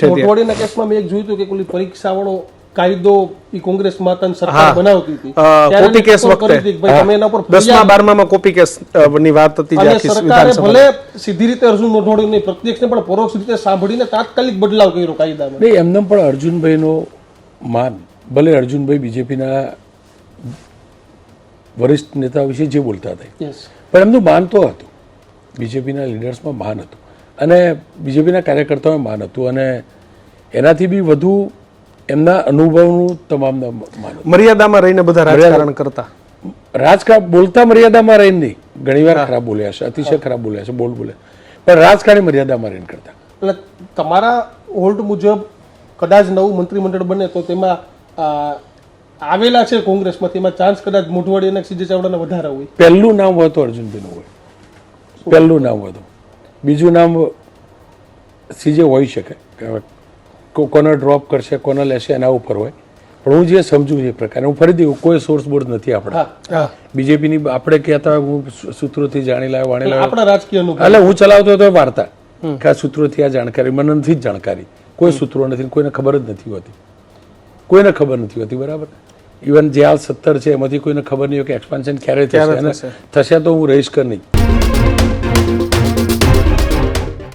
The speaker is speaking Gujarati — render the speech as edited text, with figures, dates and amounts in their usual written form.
મોટવાડીના કેસમાં મેં એક જોયું હતું કે પેલી પરીક્ષાવાળો કાયદો ઈ કોંગ્રેસ માતાની સરકાર બનાવતી હતી કોપી કેસ વખતે તમે એના પર 10માં 12માં કોપી કેસ ની વાત હતી અને સરકારે ભલે સીધી રીતે અર્જુન મોટવાડીની પ્રત્યક્ષને પણ પરોક્ષ રીતે સાંભળીને તાત્કાલિક બદલાવ કર્યો કાયદામાં. નહીં, એમને પણ અર્જુનભાઈનો માન, ભલે અર્જુનભાઈ બીજેપીના વરિષ્ઠ નેતા વિશે જે બોલતા હતા પણ એમનું માન તો હતું, બીજેપીના લીડર્સમાં માન હતું અને બીજેપીના કાર્યકર્તાઓમાં માન હતું અને એનાથી બી વધુ એમના અનુભવનું તમામ માન. મર્યાદામાં રહીને બધા રાજકારણ કરતા, રાજકારણ બોલતા મર્યાદામાં રહીને નહીં, ઘણીવાર ખરાબ બોલ્યા છે, અતિશય ખરાબ બોલ્યા છે, બોલ્ડ બોલ્યા, પણ રાજકારણી મર્યાદામાં રહીને કરતા. એટલે તમારા હોલ્ડ મુજબ કદાચ નવું મંત્રીમંડળ બને તો તેમાં આવેલા છે કોંગ્રેસમાંથી, એમાં ચાન્સ કદાચ મોઢવાડી અને સીજે ચાવડાને વધારે હોય. પહેલું નામ હોય તો અર્જુનભાઈનું હોય, પહેલું નામ હોય તો, બીજું નામ સીજે હોઈ શકે, કોને ડ્રોપ કરશે કોને લેશે એના ઉપર હોય. પણ હું જે સમજુ છું એ પ્રકારે, હું ફરીથી કોઈ સોર્સ બોર્ડ નથી આપણે બીજેપીની, આપણે કહેતા હોય હું સૂત્રોથી જાણી લાવ્યો વાણી લાવ્યો, આપણા રાજકીય અનુભવ એટલે હું ચલાવતો હતો વાર્તા કે આ સૂત્રોથી આ જાણકારી, મને નથી જ જાણકારી, કોઈ સૂત્રો નથી, કોઈને ખબર જ નથી હોતી, કોઈને ખબર નથી હોતી, બરાબર. ઇવન જે હાલ 17 છે એમાંથી કોઈને ખબર નહીં હોય કે એક્સપાન્શન ક્યારે થશે, થશે તો હું રહીશ કે નહીં.